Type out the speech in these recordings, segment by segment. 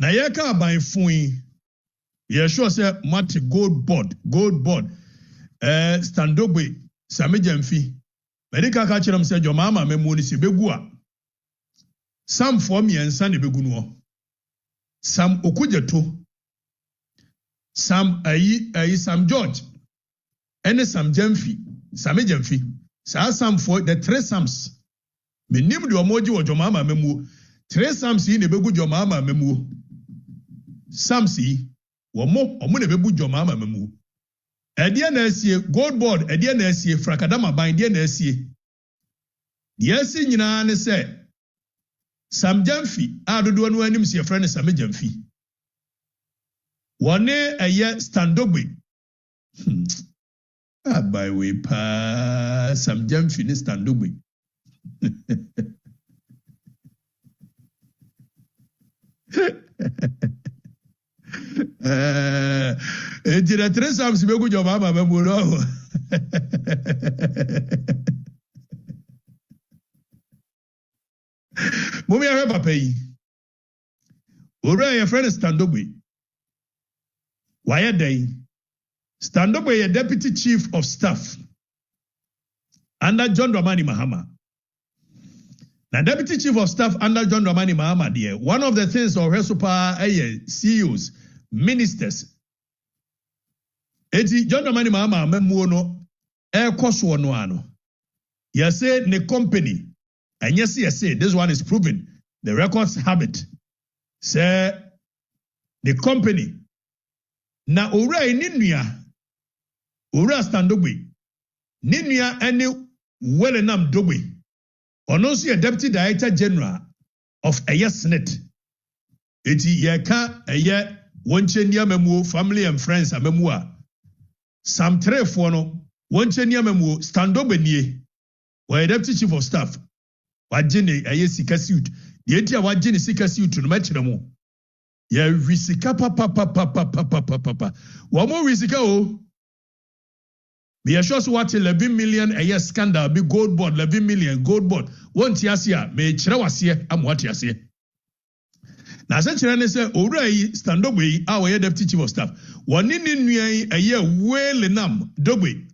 Na yeka by fui. Ye sure say Mati gold board. Standogbe Sammy Gyamfi. Medika ka kyerem say your mama memu ni se begu a. Sam form yensa ne begu no. Sam Okujeto. Sam Sam George. Ene Sam Gyamfi. Sammy Gyamfi. Sa Sam for the three Sams. Menim de omoji wo your mama memu. Three Sams yi ne begu your mama memu. Sams yi omo ne begu your mama memu. Edia na esie gold board edia na esie frakadama ban edia na esie. Yes nyina ne se Sam Gyamfi adodo no anim se friend Sammy Gyamfi. Wone eye Standogbe. By way pa Sam Gyamfi ni Standogbe. Ejira tres Sams be go your mama me mo no. Mumi ya papa yi. Ora your friend Standogbe. Why day? Standogbe ye deputy chief of staff under John Dramani Mahama. Now, deputy chief of staff under John Dramani Mahama, dear, one of the things of Resupa CEOs, ministers. Eti John Dramani Mahama memuono koso no ano. You say the company, and yes, this one is proven. The records have it. Say the company. Na ora ninua, ora Standogbe, ninua any Wellenam Dogbe. Ono si a deputy director general of Aya Senate. Eti yeka eye wonche niamemu family and friends amemu a. Sam Trefo no wonche niamemu Standogbe nie. Wa deputy chief of staff. Wajene eye sika suit. Yeti a wajene sika suit no machire mo. Ye risika papa. Wa mo risika o. Me assure what 11 million a year scandal be gold board 11 million gold board. Won't yasia me chira wase am what yase. Na se chira ne se owura yi Standogbe a we deputy chief of staff. Woni ni nua a year Wellenam Dogbe.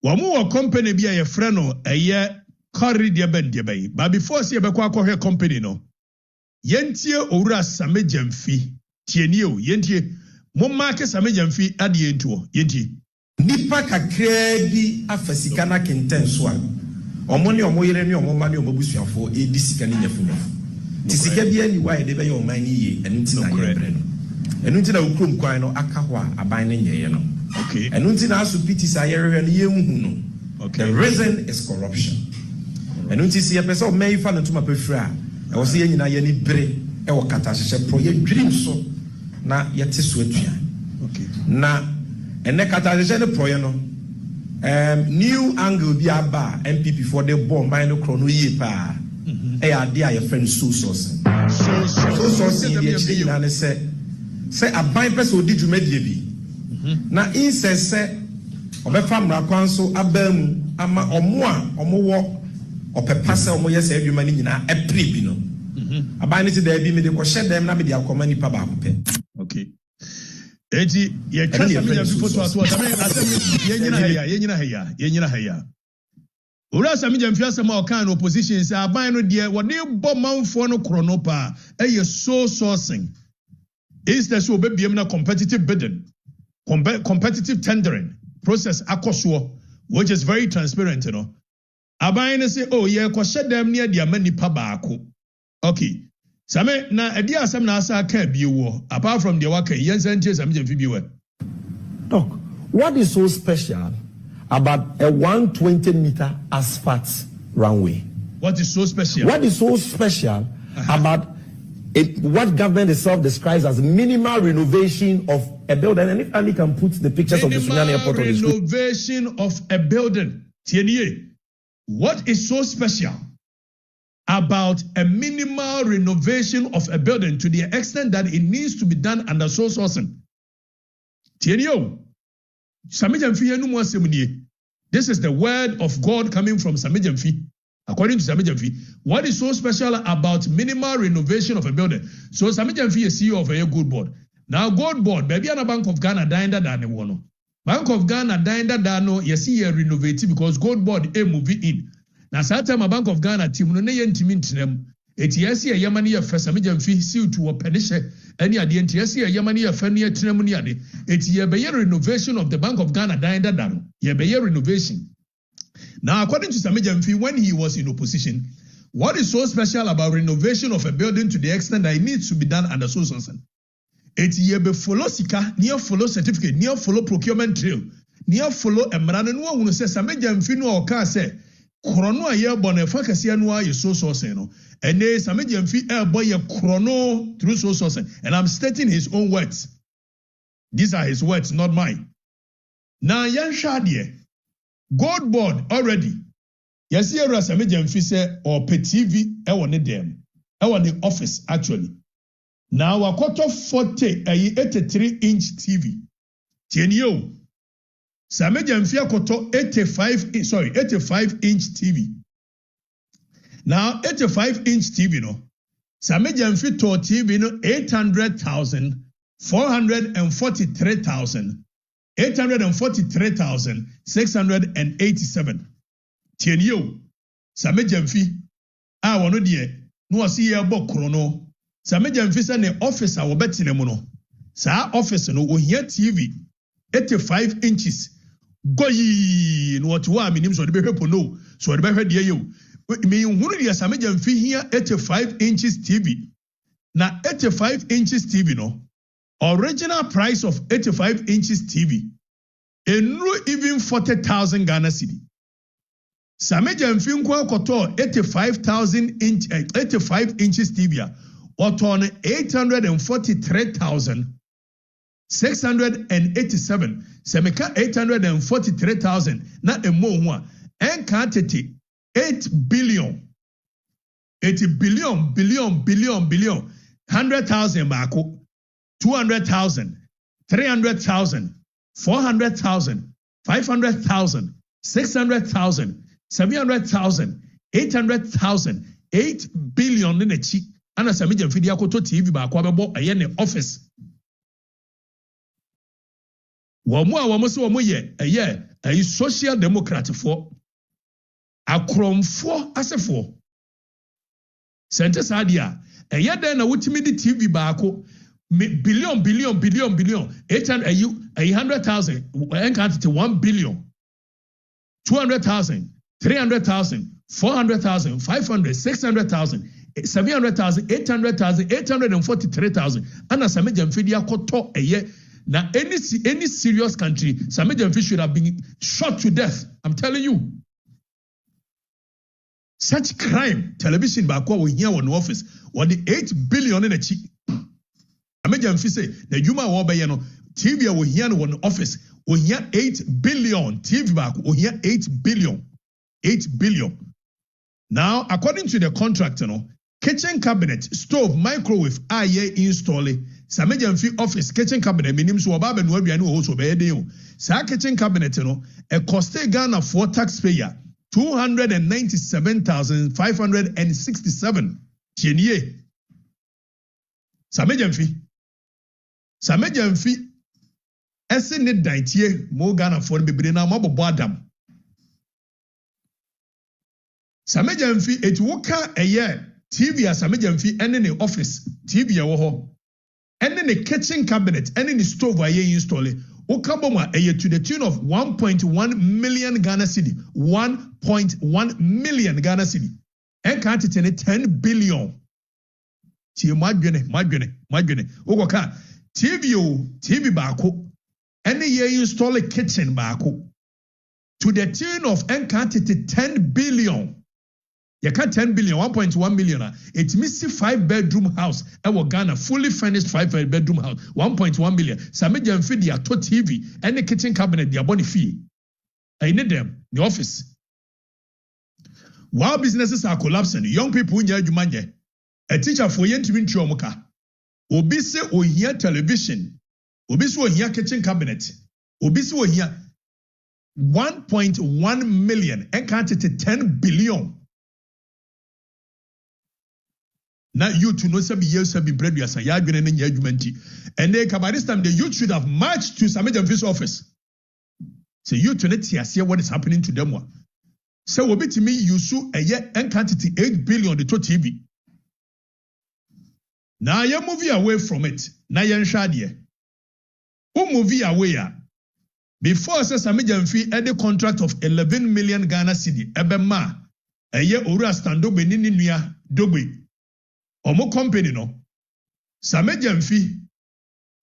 Wa mu wo company bi a ye frɛ no a year Corridor de ben de bay. But before see be kwa akɔhwɛ company no. Yentie owura Sammy Gyamfi. Tieni o yentie mo mark Sammy Gyamfi ade yentuo yentie. Nipa kakra bi afasika na kenten so a omo ne omo yere ne omo ma ne omo busuafo edi sika ne nyafuno ti sika bi ani wa de be ye oman ni ye enu nti na ye bre no enu nti na ukrom kwan no aka ho a aban ne nyeye no okay enu nti na asopiti sa yere ne ye nhu no okay the reason is corruption enu nti si ye pese o mai fa no tuma pefra e wo se ye nyina ye ni bre e wo kata hye pro ye dwirim so na ye te so atua okay na ene katazeshe ne proye no new angle bi aba MPP for the bomb by no chrono ye pa e ade a ye friend so source ye chiri na ne se aban pese odi dwumadie bi na insese obefa mra kwan so abamu ama omo a omo wo opepa se omo ye se adwuma ni nyina epre bi no aban ne ti da bi me de ko hye dem na me de akoma nipa ba ko pe okay. Eti ye trust Sammy Gyamfi photo aso yenyina heya. Ora Sammy Gyamfi asema o kan opposition say aban no de wo de bo manfo no krono pa eye so sourcing. Is there so be na competitive bidding, competitive tendering process akoso which is very transparent, you know. Aban no say oh ye ko shedam ne de amani pa baako. Okay. Same na edi asem na asa ka biwo apart from the waka yensenche Sammy Gyamfi biwo. Doc, what is so special about a 120-meter asphalt runway? What is so special? What is so special about it, what government itself describes as minimal renovation of a building? And if Ali can put the pictures of the Sunyani Airport on the screen. Renovation of a building. Tienier, what is so special about a minimal renovation of a building to the extent that it needs to be done under sole sourcing? Tienio, Sammy Gyamfi enu mo asem nie. This is the word of God coming from Sammy Gyamfi. According to Sammy Gyamfi, what is so special about minimal renovation of a building? So Sammy Gyamfi is CEO of a Gold Board. Now Gold Board, baby, and a Bank of Ghana dying that than one. Bank of Ghana dying that no, you see a renovate because Gold Board a movie in. Now time a Bank of Ghana team no yen team. It yes a Yamani of Sammy Gyamfi see to a penishe any idea yes a Yamani of Fenia Trinamoniade. It's a renovation of the Bank of Ghana dying that down. Ye renovation. Now, according to Sammy Gyamfi, when he was in opposition, what is so special about renovation of a building to the extent that it needs to be done under Sososen? It's ye follow sika, near follow certificate, near follow procurement trail, near follow a man and one who says Sammy Gyamfi no or can say, Chrono a year bonne Fakasianwa is Sososen, and they Sammy Gyamfi air boy a chrono through Sososen, and I'm stating his own words. These are his words, not mine. Now, Yan Shadie. Gold Board already. Yes, here is Sammy Gyamfi say or pay TV. I want it them. I want the office actually. Now I got 40 a 83-inch TV. Tenyo. Sammy Gyamfi got 85-inch TV. Now 85-inch TV no. Sammy Gyamfi to TV no 800,000, 443,000. 843,687. Tienyo. Sammy Gyamfi. I want to dear. No, see your book chrono. Sammy Gyamfi send the office I will bet in a mono. Sa office no will hear TV. 85 inches. Go ye no what I mean so the people know. So the better dear you. Me who dear Sammy Gyamfi here 85 inches TV. Now 85 inches TV no. Original price of 85 inches TV. And no even 40,000 Ghana cedi. Sammy Gyamfi nkwa koto 85 inches TV or turn 843,687. Semeka 843,000 na emo en quantity 8 billion. 80 billion 100,000 bako. 200,000, 300,000, 400,000, 500,000, 600,000, 700,000, 800,000, 8 billion in a cheek. And as a Sammy Gyamfi akoto TV ba kwa bebo aye ne office. Wamo so wamo ye aye social democrat for akromfo asefo. Sente sadia aye den na wutimi di TV ba ako billion 800,000 and count to 1 billion 200,000 300,000 400,000 500 600,000 700,000 800,000 843,000 and as Sammy Gyamfi akoto eye na any serious country Sammy Gyamfi should have been shot to death. I'm telling you. Such crime television back what we hear on office or the 8 billion in a cheek. Sammy Gyamfi say the Juma wo be no TV we hear on office we hear 8 billion TV back we hear 8 billion. Now according to the contract kitchen cabinet stove microwave aye install Sammy Gyamfi office kitchen cabinet minim so oba no aduane wo so be dey o sa kitchen cabinet e cost Ghana for taxpayer 297,567 tienie. Sammy Gyamfi ese ne dantie mo Ghana for bebre na mabobo adam. Sammy Gyamfi etwoka eye TV as Sammy Gyamfi ene ne office TV ya wo ho ene ne kitchen cabinet ene ne stove aye install Okaboma eye to the tune of 1.1 million Ghana cedi 1.1 million Ghana cedi and can't it 10 billion. Ti madwene okoka TV baako ene ye install a kitchen baako to the tune of quantity 10 billion. You can't 10 billion, 1.1 million. It means 5-bedroom house. Our Ghana fully furnished 5-bedroom house, 1.1 million. Sammy Gyamfi dia to TV and the kitchen cabinet dia boni fee. I need them, the office. While businesses are collapsing, young people who need money. A teacher for yen to win chomoka. Obi se o here television. Obi se o here kitchen cabinet. Obi se o here 1.1 million and quantity 10 billion. na youth no say be years be bread ya san ya adwene ne nya adwumanti. And then by this time the youth should have marched to Sammy Gyamfi's office. So youth no see what is happening to them. So we bet me use a year and quantity 8 billion the to TV. Now you moving away from it. Now you shade. Who movie away? Before Sammy Gyamfi had a contract of 11 million Ghana cedi. Ebema a year ora stando be ni nua dogbe. Omo company no. Sammy Gyamfi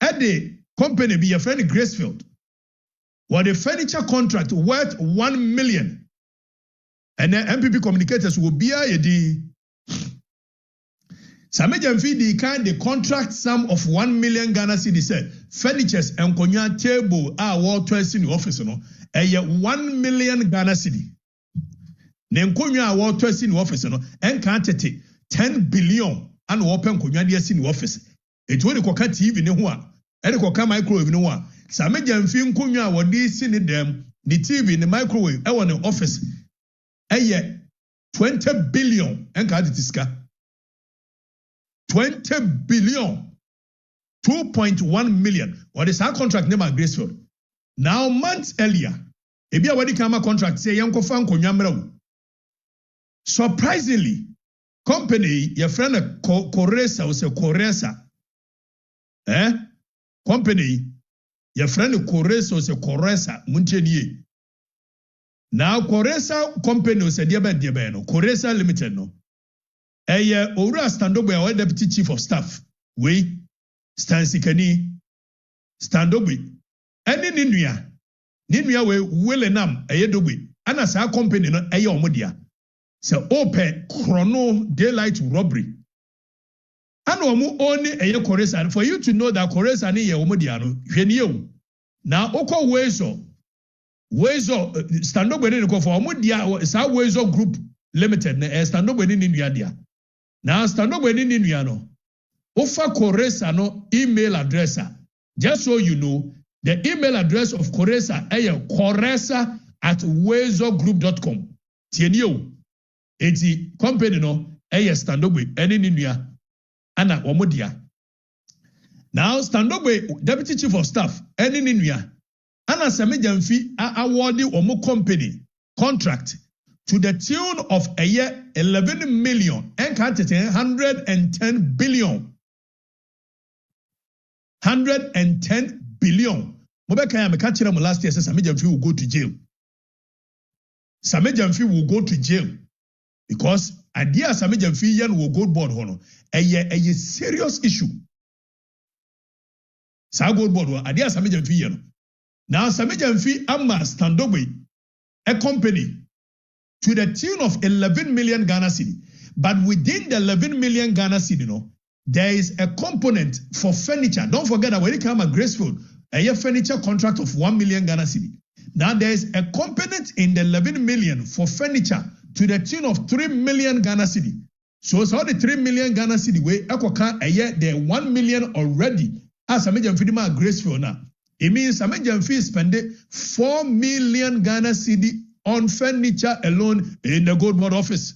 had the company be a friend Gracefield. What a furniture contract worth 1 million. And then MPP communicators will be a Sammy Gyamfi the contract sum of 1 million Ghana cedi said furnitures and konya table world twice in the office no 1 million Ghana cedi. Then konya world twice in the office no and can't 10 billion and open konya dear in the office. It will go TV ne ho a e de ko microwave ne ho a Sammy Gyamfi konya what this in them the TV the microwave e won the office 20 billion and can't tiska 20 billion, 2.1 million. What is our contract name at Gracefield? Now, months earlier, ebi awadi kama contract say yanko fan konyamra. Surprisingly, company your friend Coresa was a Coresa. Company your friend Coresa was a Coresa Munchenie. Now Coresa company was a diabet no Coresa Limited no. Ora Standobe our deputy chief of staff. We Stansikani Standobe. Any Ninuya we Willenam Ayedobe. And as our company no Ayomodia. So open chrono daylight robbery. And only a Coresa. For you to know that Coresa ni Omodiano, Genio. Now Oko Wezo Standobe for Omodia is our Wezo Group Limited. Standobe in India. Now, stand up with Indiano. Offer Coresa no email address. Just so you know, the email address of Coresa is coresa@wezogroup.com. Tienio, it's the company no stand up with any India. Anna Omodia. Now, stand up with Deputy Chief of Staff, any India. Anna Sammy Gyamfi awarded Omo company contract to the tune of 11 million and 110 billion. 110 billion. Mobeka ya meka kire mo last year say Sammy Gyamfi will go to jail. Sammy Gyamfi will go to jail because idea Sammy Gyamfi yen will go board hono. A serious issue. Sa go board ho idea Sammy Gyamfi yen. Now Sammy Gyamfi amma Standobe a company to the tune of 11 million Ghana cedi. But within the 11 million Ghana cedi, there is a component for furniture. Don't forget that when it comes at Gracefield, a furniture contract of 1 million Ghana cedi. Now there is a component in the 11 million for furniture to the tune of 3 million Ghana cedi. So it's all the 3 million Ghana cedi way, the 1 million already. As Sammy Gyamfi at Gracefield now. It means Sammy Gyamfi spending 4 million Ghana cedi on furniture alone in the Gold Board office.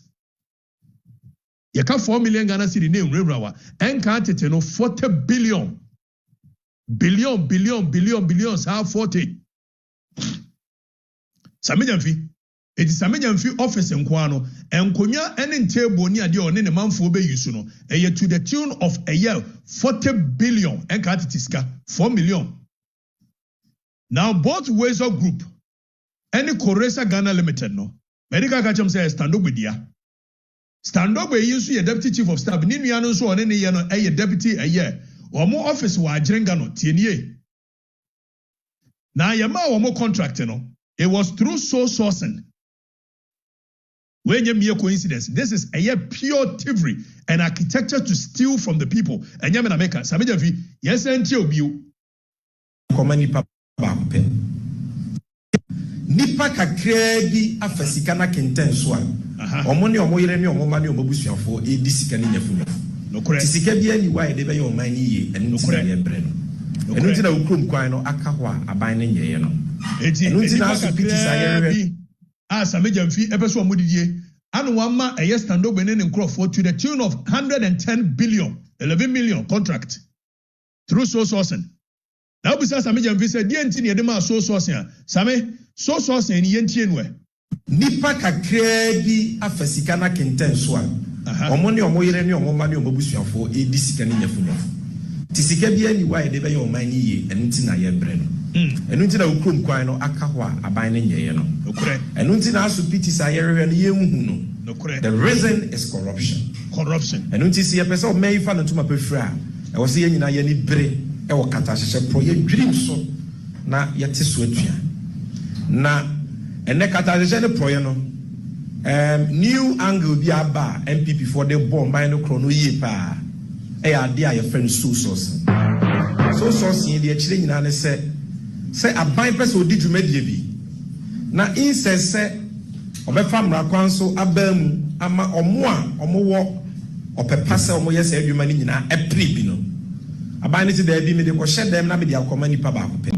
You can 4 million Ghana cedi name Rebrawa and can't 40 billion. Billions have 40. Sammy Gyamfi. It is Sammy Gyamfi office in Kwano and Konya and table near the on in the month for Yusuno. A year to the tune of a year 40 billion and can't 4 million. Now both Wezo Group any Coresa Ghana Limited no. Medical Kacham says stand up with ya. Stand up where you see a deputy chief of staff. Nimiano so on any year a deputy a year. Or more office wa Jrengano TNA. Now Yama or more contract no. It was through sole sourcing. When you mere coincidence, this is a year pure thievery and architecture to steal from the people. And Yamana Meka, Sammy Gyamfi, yes, and you. Nipa kakra bi afasika na kenten so a omo ne omo yere ne omo ma ne omo busuafo e di sika ne nyafu no correct sika bi ani wa e de be ye oman ni ye enu ti na ye bre no enu ti na ukrom kwan no aka ho a aban ne nyeye no enu ti na so piti sa yere Sammy Gyamfi e be so omo didie and one ma a yes stand up in Crawford to the tune of 110 billion, 11 million contract through sole sourcing. Now, besides Sammy Gyamfi said, DNT near the man sole sourcing. Sammy, sole sourcing in Yentianwe. Nipa kakredi afesikana kentenswa. Omoni omoyere ni omomani omobusuafo edisikani nyafunyafo. Tisike bia ni wa ede be yo man ye enu nti na ye bre no. Enu nti na ukrom kwan no aka ho a aban ne nyeye no. Nokure. Enu nti na aso piti sa yerehwe no ye hu no. Nokure. The reason is corruption. Corruption. Enu nti se ye pese o man fa no tuma pefra. E wo se ye nyina ye ni bre e wo kata hyehye pro ye dwirim so na ye te so atua. Na ene kata hyehye ne pro ye no new angle bi aba MPP for the bomb by no chrono ye pa e ade a your friend so source in the chile nyina ne say aban pese odi dwumadie bi na inse say obefa mra kwan so abamu ama omo a omo wo opepa se omo ye say adwuma ni nyina epre bi no aban ne ti da bi me de ko hye dem na me de akoma nipa ba ko pe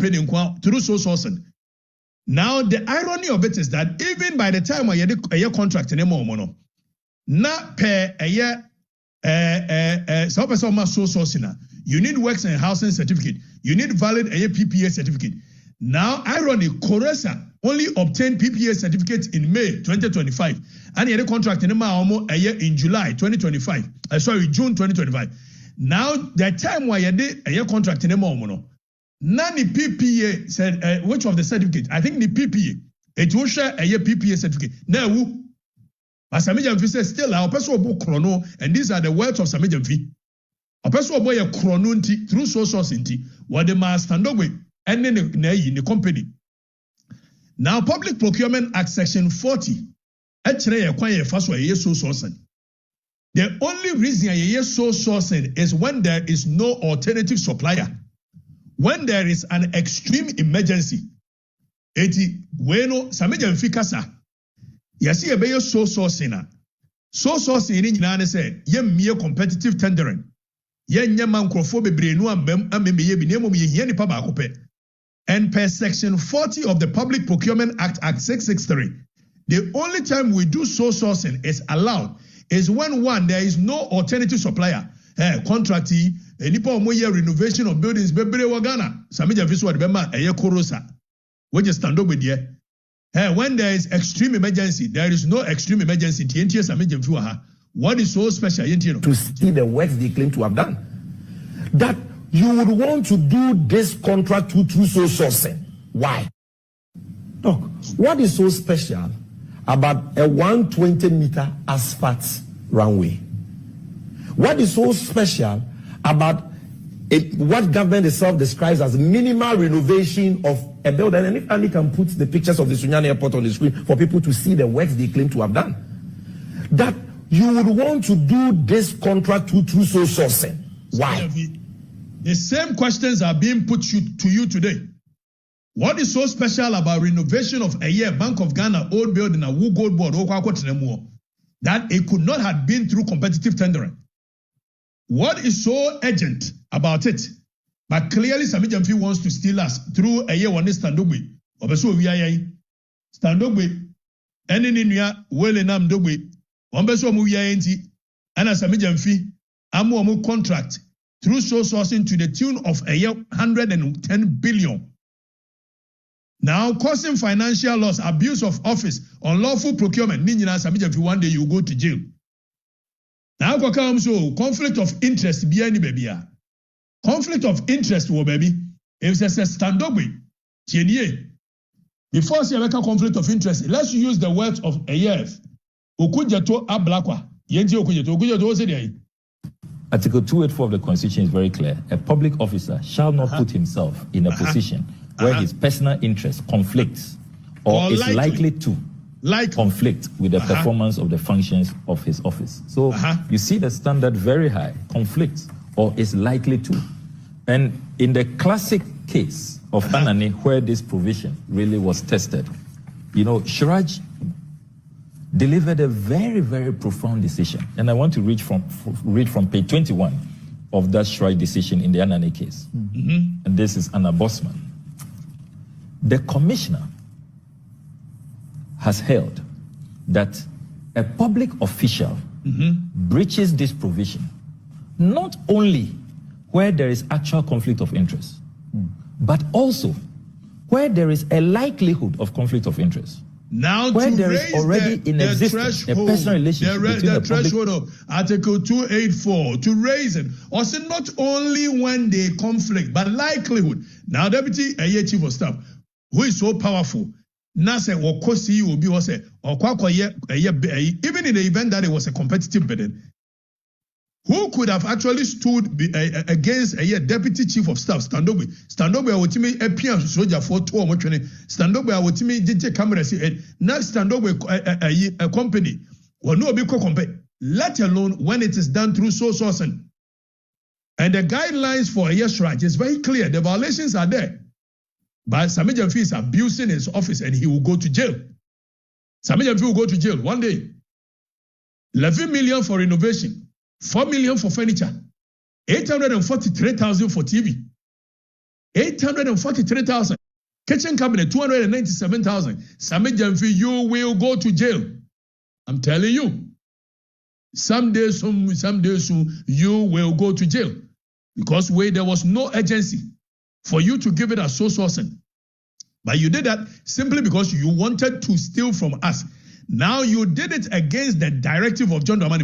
through so sourcing. Now, the irony of it is that even by the time I had a year contract in a moment, not per a year, you need works and housing certificate. You need valid a year PPA certificate. Now, irony, Coresa only obtained PPA certificate in May 2025, and he had a contract in a year in July 2025. June 2025. Now, the time I had a year contract in a moment. Nani PPA said which of the certificate? I think the PPA. It will share a year PPA certificate. Now, as Sammy Gyamfi says, still our person will chrono, and these are the words of Sammy Gyamfi. A person will a chrono through social sourcing. What the man stand up with and then in the company. Now, Public Procurement Act Section 40. Actually, acquire first a year so sourcing. The only reason a year so sourcing is when there is no alternative supplier. When there is an extreme emergency, eti weno Sammy Gyamfi kasa. Yasi ebe so sourcing. So sourcing ni nyina ne say ye mmie competitive tendering. Ye nya man krofo bebre nu ameme ye bi nemo ye hia nipa ba akopɛ. And per section 40 of the Public Procurement Act 663, the only time we do so sourcing is allowed is when one there is no alternative supplier. Contractee nipa omo ye renovation of buildings bebre wa Ghana Sammy Gyamfi so de ma eye korosa we just stand up with there when there is extreme emergency. There is no extreme emergency TNT Sammy Gyamfi wa ha. What is so special to see the works they claim to have done, that you would want to do this contract through so sourcing? Why? Look, what is so special about a 120-meter asphalt runway? What is so special about what government itself describes as minimal renovation of a building? And if Annie can put the pictures of the Sunyani Airport on the screen for people to see the works they claim to have done, that you would want to do this contract through so sourcing. Why? The same questions are being put to you today. What is so special about renovation of a year Bank of Ghana old building, a Wu Gold Board, that it could not have been through competitive tendering? What is so urgent about it? But clearly, Sammy Gyamfi wants to steal us through a year one standogwe. Obeso wiyayi standogwe. Eni ninuya wele nam dogwe. Ombeso mu wiyayi nti. Ana Sammy Gyamfi amu contract through so sourcing to the tune of a year 110 billion. Now, causing financial loss, abuse of office, unlawful procurement. Ninyina Sammy Gyamfi, one day you go to jail. Now, so conflict of interest be any baby. Conflict of interest, wo baby. If it's a stand up with before you make a conflict of interest, let's use the words of AF. Okujato ablakwa. Yenti okujato say. Article 284 of the Constitution is very clear. A public officer shall not put himself in a position where his personal interest conflicts or is likely to conflict with the performance of the functions of his office. So you see the standard very high, conflicts or is likely to. And in the classic case of Anani, where this provision really was tested, you know, Shiraj delivered a very, very profound decision. And I want to read from page 21 of that Shiraj decision in the Anani case. And this is Anna Bosman. The commissioner has held that a public official breaches this provision, not only where there is actual conflict of interest, but also where there is a likelihood of conflict of interest. Now, where to there raise is already the, in existence a personal relationship between the threshold of Article 284, to raise it, also not only when they conflict, but likelihood. Now, Deputy Chief of Staff, who is so powerful, now say Okosi will be also even in the event that it was a competitive bidding, who could have actually stood against a Deputy Chief of Staff, Standobe? Standobe, I would me a PM soldier for 2 or more training. Standobe, I would me DJ camera. Next, Standobe, a company, or no big company, let alone when it is done through sole sourcing. And the guidelines for a yes right is very clear. The violations are there. But Sammy Gyamfi is abusing his office and he will go to jail. Sammy Gyamfi will go to jail one day. 11 million for renovation, 4 million for furniture, 843,000 for TV, 843,000. Kitchen cabinet, 297,000. Sammy Gyamfi, you will go to jail. I'm telling you. Someday soon, you will go to jail. Because there was no urgency for you to give it a sole sourcing. But you did that simply because you wanted to steal from us. Now you did it against the directive of John Dramani.